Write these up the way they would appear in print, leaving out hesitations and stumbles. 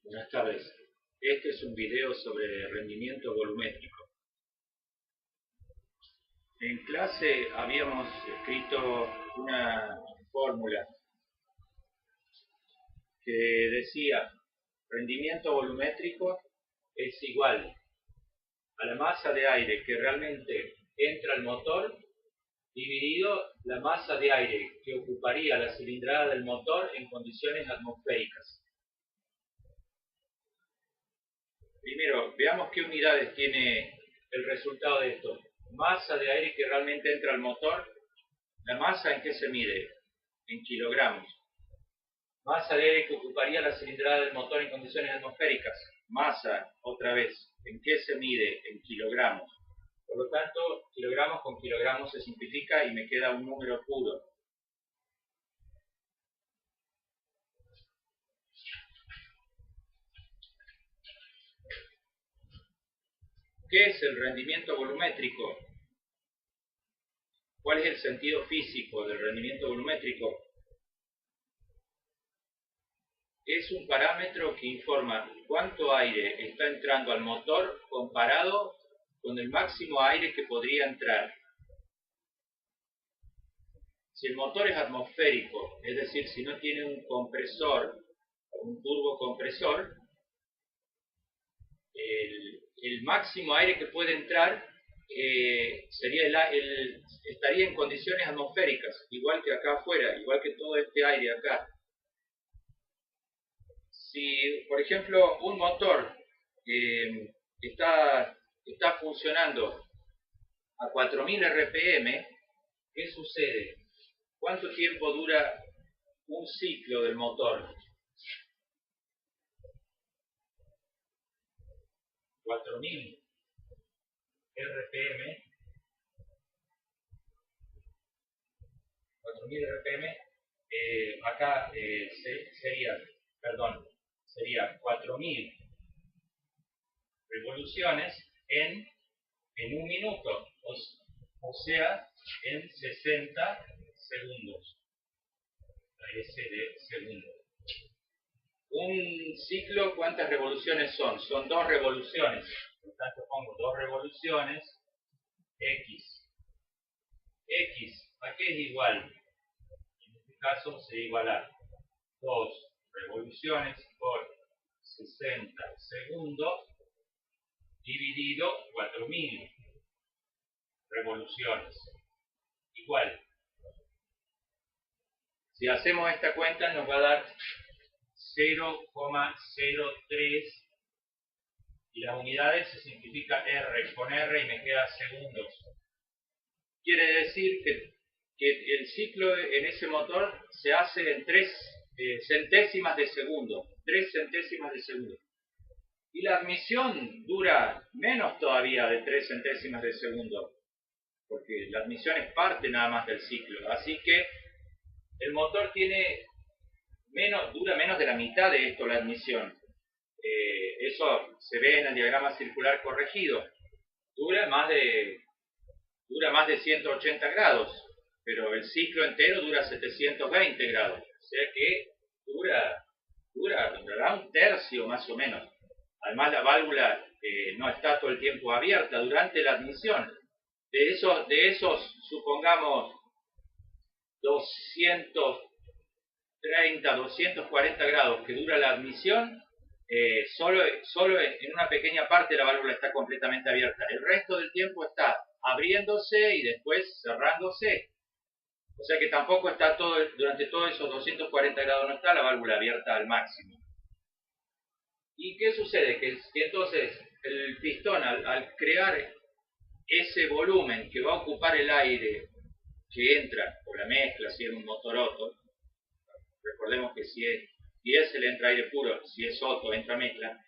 Buenas tardes. Este es un video sobre rendimiento volumétrico. En clase habíamos escrito una fórmula que decía rendimiento volumétrico es igual a la masa de aire que realmente entra al motor dividido la masa de aire que ocuparía la cilindrada del motor en condiciones atmosféricas. Primero, veamos qué unidades tiene el resultado de esto. Masa de aire que realmente entra al motor. ¿La masa en qué se mide? En kilogramos. Masa de aire que ocuparía la cilindrada del motor en condiciones atmosféricas. Masa, otra vez, ¿en qué se mide? En kilogramos. Por lo tanto, kilogramos con kilogramos se simplifica y me queda un número puro. ¿Qué es el rendimiento volumétrico? ¿Cuál es el sentido físico del rendimiento volumétrico? Es un parámetro que informa cuánto aire está entrando al motor comparado con el máximo aire que podría entrar. Si el motor es atmosférico, es decir, si no tiene un compresor o un turbocompresor, el máximo aire que puede entrar estaría en condiciones atmosféricas, igual que acá afuera, igual que todo este aire acá. Si, por ejemplo, un motor está funcionando a 4000 RPM, ¿qué sucede? ¿Cuánto tiempo dura un ciclo del motor? 4000 RPM. 4000 RPM. Acá sería 4000 revoluciones en un minuto, o sea, en 60 segundos. La S de segundo. Un ciclo, ¿cuántas revoluciones son? Son 2 revoluciones. Por tanto, pongo 2 revoluciones, X. X, ¿a qué es igual? En este caso se iguala 2 revoluciones por 60 segundos dividido 4000 revoluciones. Igual. Si hacemos esta cuenta nos va a dar 0,03 y las unidades se simplifica R con R y me queda segundos. Quiere decir que el ciclo en ese motor se hace en 3 centésimas de segundo. 3 centésimas de segundo. Y la admisión dura menos todavía de 3 centésimas de segundo, porque la admisión es parte nada más del ciclo. Así que el motor dura menos de la mitad de esto la admisión. Eso se ve en el diagrama circular corregido. Dura más de 180 grados, pero el ciclo entero dura 720 grados. O sea que durará un tercio más o menos. Además la válvula no está todo el tiempo abierta durante la admisión. De esos supongamos 230, 240 grados que dura la admisión, solo en una pequeña parte la válvula está completamente abierta. El resto del tiempo está abriéndose y después cerrándose. O sea que tampoco está durante todos esos 240 grados no está la válvula abierta al máximo. ¿Y qué sucede? Que entonces el pistón al crear ese volumen que va a ocupar el aire que entra por la mezcla, si es un motor Otto, recordemos que si es diésel entra aire puro, si es Otto entra mezcla,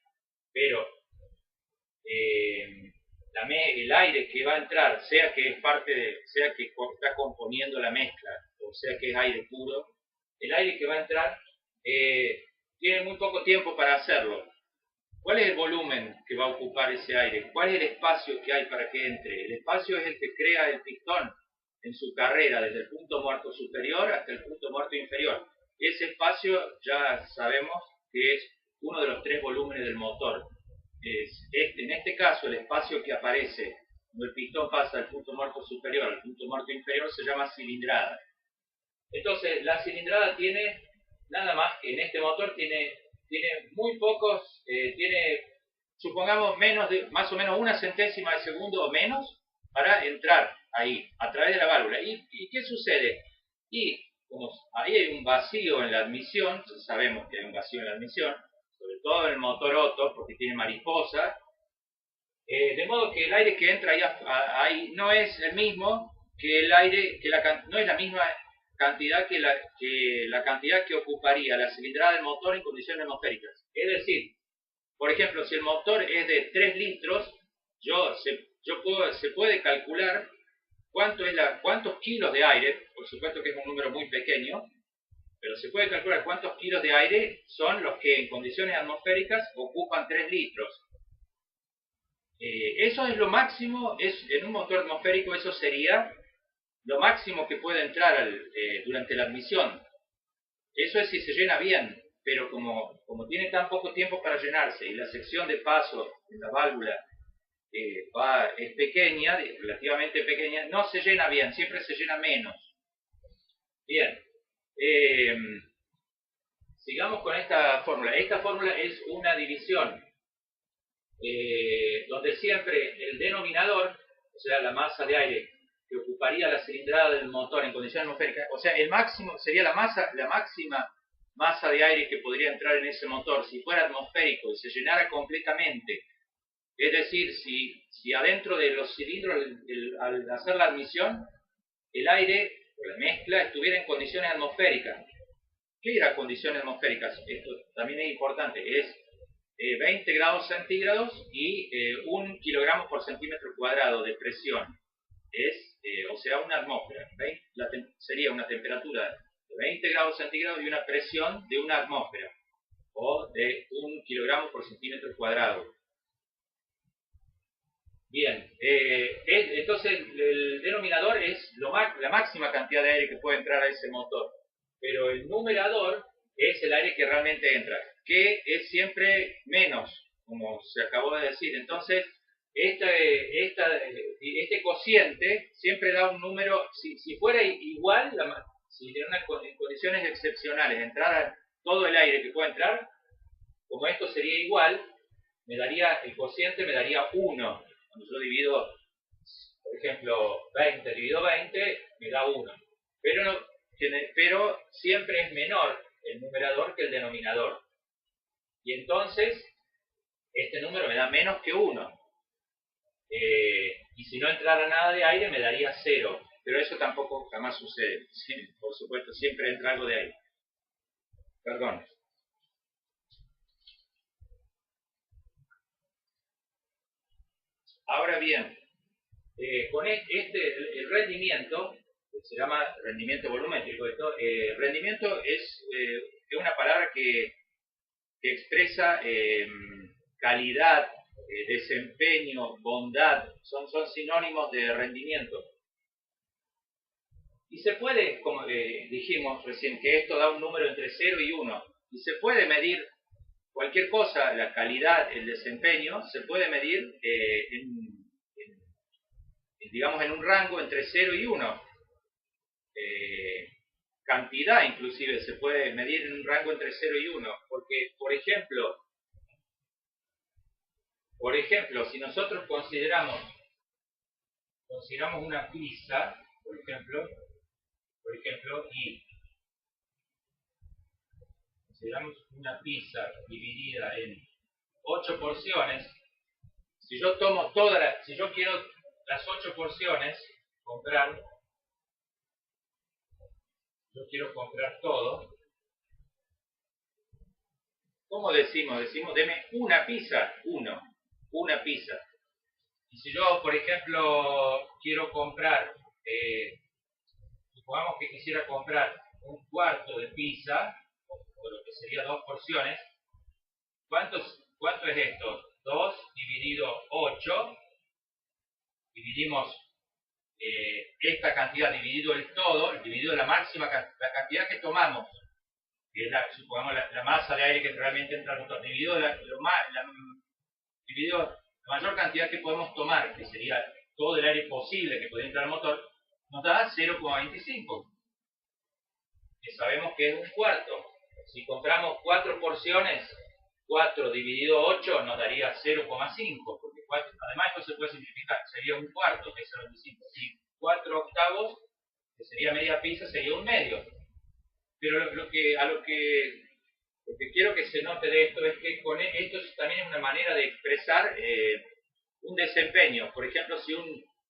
pero el aire que va a entrar, sea que está componiendo la mezcla, o sea que es aire puro, el aire que va a entrar tiene muy poco tiempo para hacerlo. ¿Cuál es el volumen que va a ocupar ese aire? ¿Cuál es el espacio que hay para que entre? El espacio es el que crea el pistón en su carrera, desde el punto muerto superior hasta el punto muerto inferior. Ese espacio ya sabemos que es uno de los tres volúmenes del motor. En este caso, el espacio que aparece cuando el pistón pasa del punto muerto superior al punto muerto inferior se llama cilindrada. Entonces, la cilindrada tiene, nada más que en este motor, tiene muy pocos, supongamos, más o menos una centésima de segundo o menos para entrar ahí, a través de la válvula. ¿Y qué sucede? Y como ahí hay un vacío en la admisión, sabemos que hay un vacío en la admisión, sobre todo en el motor Otto, porque tiene mariposa, de modo que el aire que entra ahí no es el mismo que el aire, no es la misma cantidad que la cantidad que ocuparía la cilindrada del motor en condiciones atmosféricas. Es decir, por ejemplo, si el motor es de 3 litros, se puede calcular cuántos kilos de aire, por supuesto que es un número muy pequeño, pero se puede calcular cuántos kilos de aire son los que en condiciones atmosféricas ocupan 3 litros. Eso es lo máximo, en un motor atmosférico eso sería lo máximo que puede entrar durante la admisión. Eso es si se llena bien, pero como tiene tan poco tiempo para llenarse y la sección de paso de la válvula es pequeña, relativamente pequeña, no se llena bien, siempre se llena menos. Bien, sigamos con esta fórmula. Esta fórmula es una división, donde siempre el denominador, o sea, la masa de aire que ocuparía la cilindrada del motor en condiciones atmosféricas, o sea, el máximo sería la máxima masa de aire que podría entrar en ese motor si fuera atmosférico y se llenara completamente. Es decir, si adentro de los cilindros, al hacer la admisión, el aire o la mezcla estuviera en condiciones atmosféricas. ¿Qué eran condiciones atmosféricas? Esto también es importante. Es 20 grados centígrados y 1 kilogramo por centímetro cuadrado de presión. O sea, una atmósfera. Sería una temperatura de 20 grados centígrados y una presión de una atmósfera, o de 1 kilogramo por centímetro cuadrado. Bien, entonces el denominador es la máxima cantidad de aire que puede entrar a ese motor, pero el numerador es el aire que realmente entra, que es siempre menos, como se acabó de decir. Entonces, este cociente siempre da un número. Si fuera igual, si en condiciones excepcionales entrara todo el aire que puede entrar, como esto sería igual, el cociente me daría 1. Cuando yo divido, por ejemplo, 20 dividido 20, me da 1. Pero siempre es menor el numerador que el denominador. Y entonces, este número me da menos que 1. Y si no entrara nada de aire, me daría 0. Pero eso tampoco jamás sucede. Sí, por supuesto, siempre entra algo de aire. Perdón. Ahora bien, con el rendimiento, se llama rendimiento volumétrico. Rendimiento es una palabra que expresa calidad, desempeño, bondad, son sinónimos de rendimiento. Y se puede, como dijimos recién, que esto da un número entre 0 y 1, y se puede medir cualquier cosa, la calidad, el desempeño, se puede medir digamos, en un rango entre 0 y 1. Cantidad, inclusive, se puede medir en un rango entre 0 y 1, porque, por ejemplo, si nosotros consideramos una pizza, por ejemplo, y consideramos una pizza dividida en 8 porciones, si yo quiero las 8 porciones, yo quiero comprar todo, ¿cómo decimos? Decimos, deme una pizza, una pizza. Y si yo, por ejemplo, quiero comprar, supongamos que quisiera comprar un cuarto de pizza, o lo que sería 2 porciones, ¿cuánto es esto? 2 dividido 8, dividimos esta cantidad dividido el todo, dividido la cantidad que tomamos. que es supongamos la masa de aire que realmente entra al motor, dividido dividido la mayor cantidad que podemos tomar, que sería todo el aire posible que podría entrar al motor, nos da 0,25. Que sabemos que es un cuarto. Si compramos 4 porciones, 4 dividido 8 nos daría 0,5, porque además esto se puede simplificar, sería un cuarto, que es 0,25. Y 4 octavos, que sería media pizza, sería un medio. Pero lo que quiero que se note de esto es que con esto también es una manera de expresar un desempeño. Por ejemplo,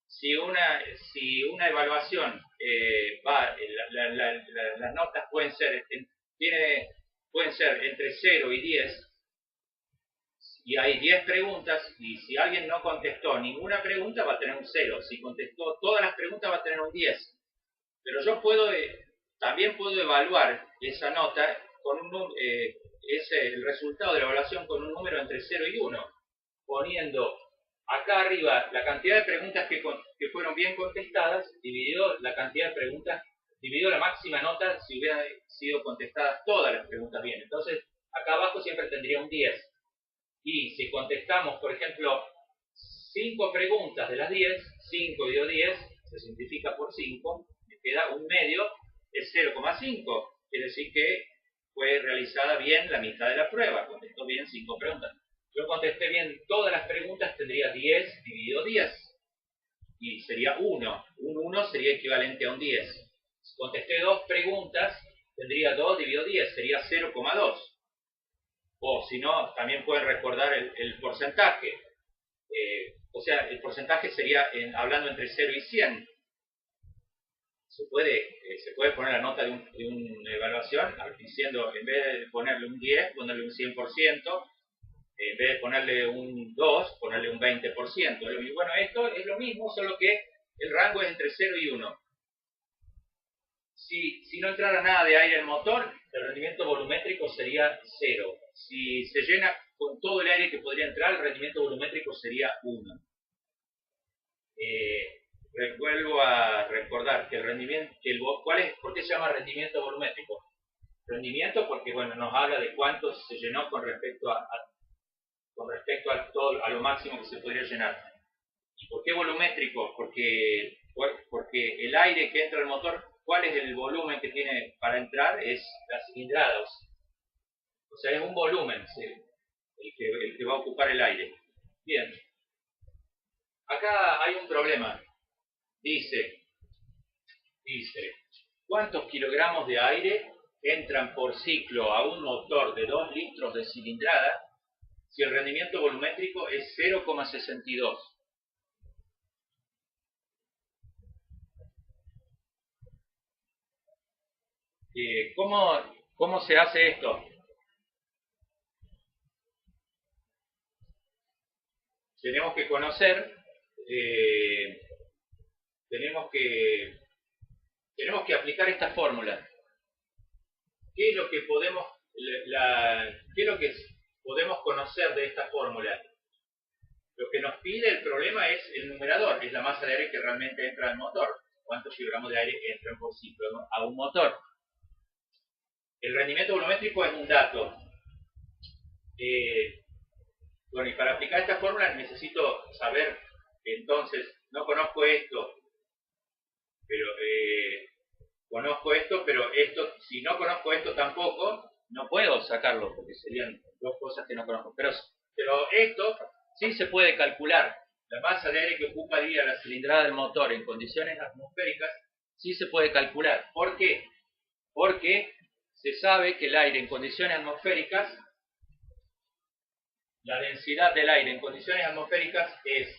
si una evaluación las notas pueden ser entre 0 y 10, y hay 10 preguntas, y si alguien no contestó ninguna pregunta va a tener un 0, si contestó todas las preguntas va a tener un 10. Pero yo también puedo evaluar esa nota con el resultado de la evaluación con un número entre 0 y 1, poniendo acá arriba la cantidad de preguntas que fueron bien contestadas, dividido la cantidad de preguntas, dividido la máxima nota si hubieran sido contestadas todas las preguntas bien. Entonces, acá abajo siempre tendría un 10. Y si contestamos, por ejemplo, 5 preguntas de las 10, 5 dividido 10, se simplifica por 5, me queda un medio, es 0,5. Quiere decir que fue realizada bien la mitad de la prueba, contestó bien 5 preguntas. Yo contesté bien todas las preguntas, tendría 10 dividido 10. Y sería 1. Un 1 sería equivalente a un 10. Si contesté 2 preguntas, tendría 2 dividido 10, sería 0,2. O si no, también pueden recordar el porcentaje. O sea, el porcentaje sería hablando entre 0 y 100. Se puede poner la nota de una evaluación diciendo, en vez de ponerle un 10, ponerle un 100%. En vez de ponerle un 2, ponerle un 20%. Y bueno, esto es lo mismo, solo que el rango es entre 0 y 1. Si no entrara nada de aire en el motor, el rendimiento volumétrico sería 0. Si se llena con todo el aire que podría entrar, el rendimiento volumétrico sería 1. Vuelvo a recordar que el rendimiento, ¿por qué se llama rendimiento volumétrico? Rendimiento porque bueno, nos habla de cuánto se llenó con respecto a lo máximo que se podría llenar. ¿Y por qué volumétrico? Porque el aire que entra al motor, ¿cuál es el volumen que tiene para entrar? Es la cilindrada. O sea, es un volumen el que va a ocupar el aire. Bien. Acá hay un problema. Dice, ¿cuántos kilogramos de aire entran por ciclo a un motor de 2 litros de cilindrada si el rendimiento volumétrico es 0,62? ¿Cómo se hace esto? Tenemos que conocer, tenemos que aplicar esta fórmula. ¿Qué es lo que podemos conocer de esta fórmula? Lo que nos pide el problema es el numerador, es la masa de aire que realmente entra al motor. ¿Cuántos kilogramos de aire entran por ciclo a un motor? El rendimiento volumétrico es un dato. Bueno, y para aplicar esta fórmula necesito saber, entonces, no conozco esto, pero conozco esto, pero si no conozco esto tampoco, no puedo sacarlo, porque serían dos cosas que no conozco. Pero esto sí se puede calcular. La masa de aire que ocuparía la cilindrada del motor en condiciones atmosféricas, sí se puede calcular. ¿Por qué? Porque se sabe que el aire en condiciones atmosféricas, la densidad del aire en condiciones atmosféricas es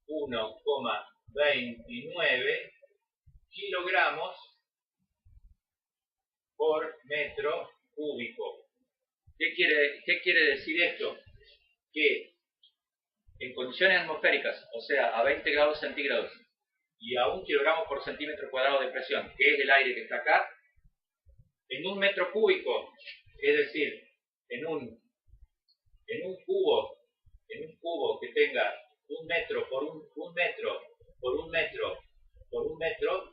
1,29 kilogramos por metro cúbico. ¿Qué quiere decir esto? Que en condiciones atmosféricas, o sea, a 20 grados centígrados y a 1 kilogramo por centímetro cuadrado de presión, que es el aire que está acá, en un metro cúbico, es decir, en un cubo que tenga 1 metro por un metro por un metro por un metro,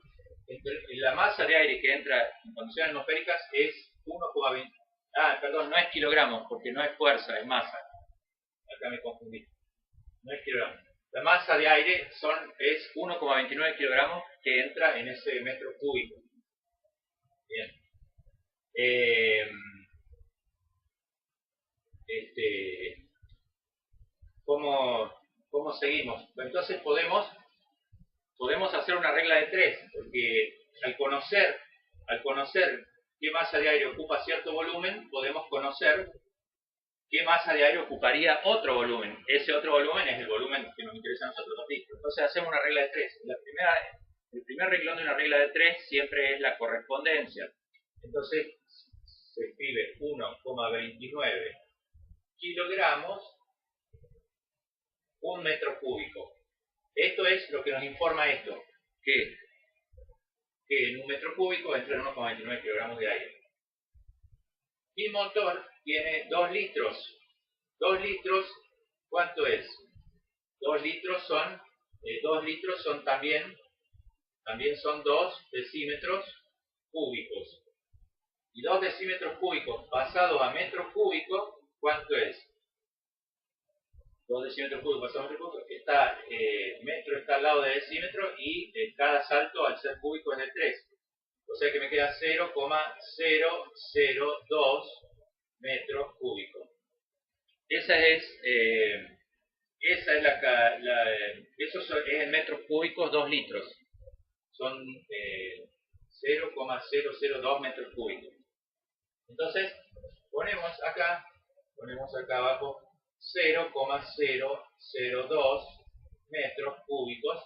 la masa de aire que entra en condiciones atmosféricas es 1,20. Ah, perdón, no es kilogramos, porque no es fuerza, es masa. Acá me confundí. No es kilogramos. La masa de aire es 1,29 kilogramos que entra en ese metro cúbico. Bien. ¿Cómo seguimos? Entonces podemos hacer una regla de 3, porque al conocer qué masa de aire ocupa cierto volumen, podemos conocer qué masa de aire ocuparía otro volumen. Ese otro volumen es el volumen que nos interesa a nosotros, 2 litros. Entonces hacemos una regla de 3. El primer renglón de una regla de 3 siempre es la correspondencia. Entonces se escribe 1,29 kilogramos, un metro cúbico. Esto es lo que nos informa esto, que en un metro cúbico entran 1,29 kilogramos de aire. Mi motor tiene 2 litros. 2 litros, ¿cuánto es? 2 litros son también son 2 decímetros cúbicos. Y 2 decímetros cúbicos pasado a metro cúbico, ¿cuánto es? 2 decímetros cúbicos pasado a metro cúbico, metro está al lado de decímetro y cada salto al ser cúbico es de 3. O sea que me queda 0,002 metros cúbicos. Eso es en metros cúbicos 2 litros. Son 0,002 metros cúbicos. Entonces, ponemos acá abajo 0,002 metros cúbicos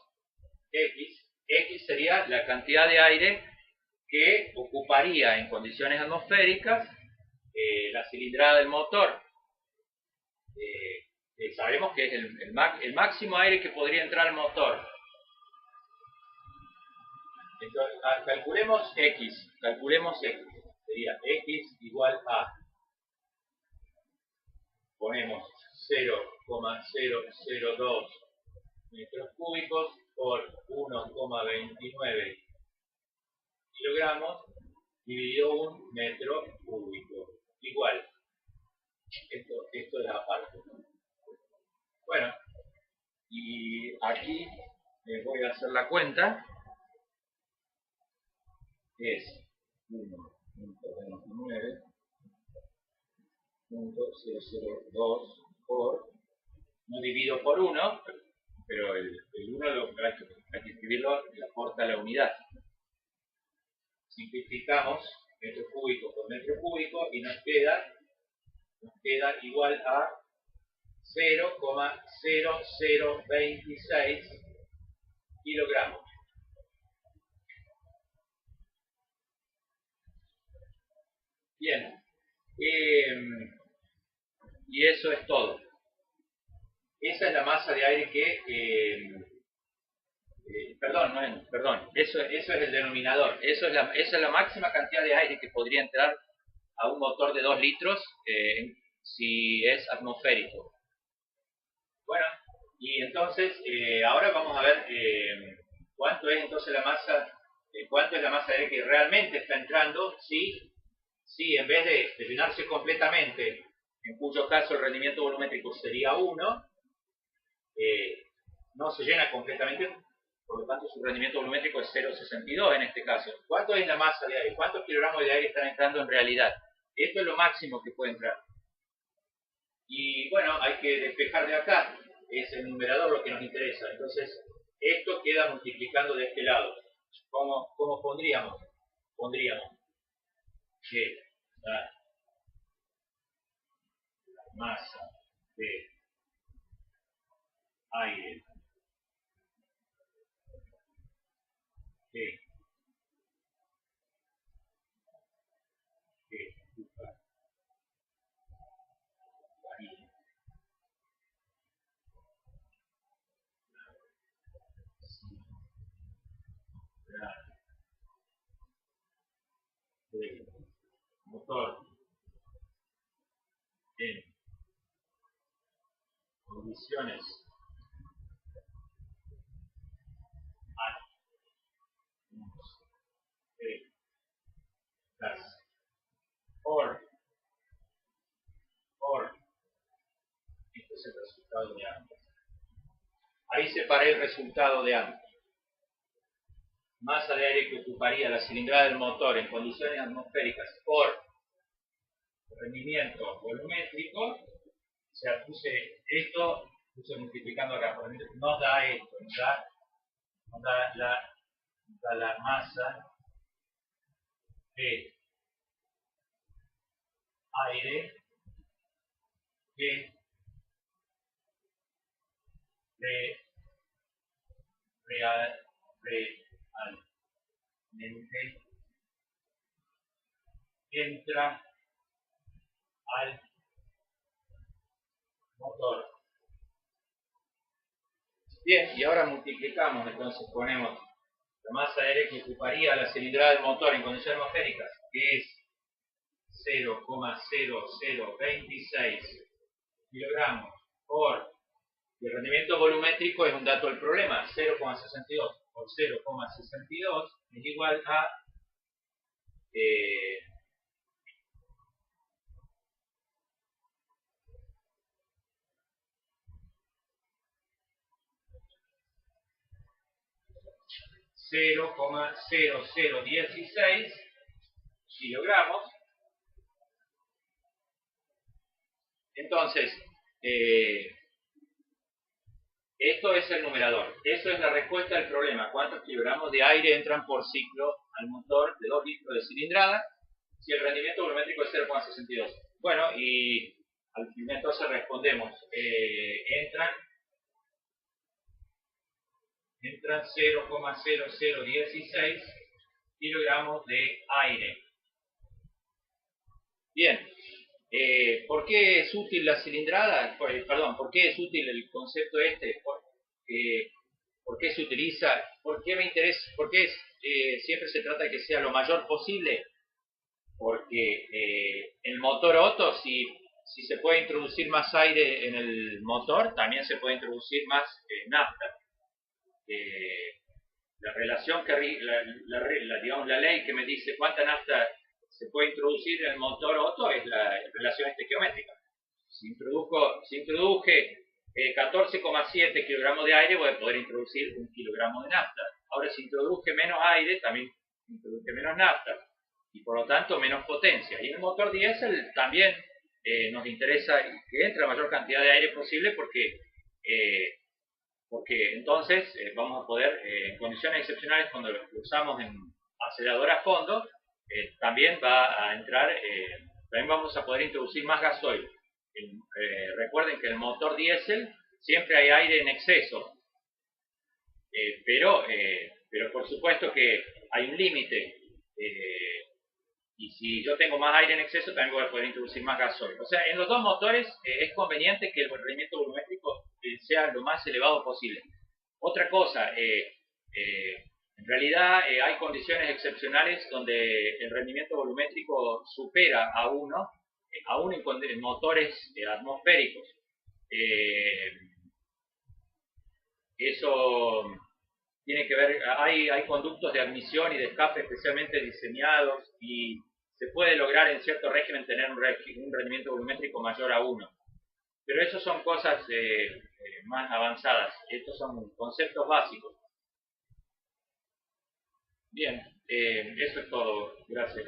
X. X sería la cantidad de aire que ocuparía en condiciones atmosféricas la cilindrada del motor. Sabemos que es el máximo aire que podría entrar al motor. Entonces, calculemos X. Sería X igual a, ponemos 0,002 metros cúbicos por 1,29 kilogramos dividido un metro cúbico. Igual. Esto es aparte. Bueno, y aquí voy a hacer la cuenta. Es 1,29.002 por, no divido por 1, pero el 1 hay que escribirlo, le aporta la unidad. Simplificamos metro cúbico por metro cúbico y nos queda igual a 0,0026 kilogramos. Bien, y eso es todo. Esa es la masa de aire que... perdón, eso es el denominador. Esa es la máxima cantidad de aire que podría entrar a un motor de 2 litros si es atmosférico. Bueno, y entonces ahora vamos a ver cuánto es entonces la masa, cuánto es la masa de aire que realmente está entrando si en vez de llenarse completamente, en cuyo caso el rendimiento volumétrico sería 1, no se llena completamente, por lo tanto su rendimiento volumétrico es 0,62 en este caso. ¿Cuánto es la masa de aire? ¿Cuántos kilogramos de aire están entrando en realidad? Esto es lo máximo que puede entrar. Y bueno, hay que despejar de acá, es el numerador lo que nos interesa. Entonces, esto queda multiplicando de este lado. ¿Cómo pondríamos? Pondríamos que la masa de aire que ocupa del motor en condiciones de las es el resultado de antes. Ahí separé el resultado de antes. Masa de aire que ocuparía la cilindrada del motor en condiciones atmosféricas por rendimiento volumétrico. O sea, puse esto, puse multiplicando acá, nos da esto, nos da la masa de aire que realmente entra al motor. Bien, y ahora multiplicamos, entonces ponemos la masa de aire que ocuparía la cilindrada del motor en condiciones atmosféricas, que es 0,0026 kilogramos por, y el rendimiento volumétrico es un dato del problema, 0,62 por 0,62 es igual a 0,0016 kilogramos. Entonces, esto es el numerador. Eso es la respuesta al problema. ¿Cuántos kilogramos de aire entran por ciclo al motor de 2 litros de cilindrada? Si el rendimiento volumétrico es 0,62. Bueno, y al final entonces respondemos. Entran 0,0016 kilogramos de aire. Bien. ¿Por qué es útil la cilindrada? ¿Por qué es útil el concepto este? ¿Por qué se utiliza? ¿Por qué me interesa? ¿Por qué siempre se trata de que sea lo mayor posible? Porque el motor Otto, si se puede introducir más aire en el motor, también se puede introducir más nafta. La relación que digamos, la ley que me dice cuánta nafta se puede introducir en el motor Otto es la relación estequiométrica. Si introduje 14,7 kilogramos de aire, voy a poder introducir 1 kilogramo de nafta. Ahora, si introduje menos aire, también introduje menos nafta y por lo tanto menos potencia. Y en el motor diésel también nos interesa que entre la mayor cantidad de aire posible porque entonces vamos a poder, en condiciones excepcionales, cuando lo usamos en acelerador a fondo, también va a entrar, también vamos a poder introducir más gasoil. Recuerden que en el motor diésel siempre hay aire en exceso, pero por supuesto que hay un límite, y si yo tengo más aire en exceso también voy a poder introducir más gasoil. O sea, en los dos motores es conveniente que el rendimiento volumétrico sea lo más elevado posible. Otra cosa, en realidad hay condiciones excepcionales donde el rendimiento volumétrico supera a 1, aún en motores atmosféricos. Eso tiene que ver, hay conductos de admisión y de escape especialmente diseñados y se puede lograr en cierto régimen tener un rendimiento volumétrico mayor a 1. Pero eso son cosas más avanzadas. Estos son conceptos básicos. Bien, eso es todo. Gracias.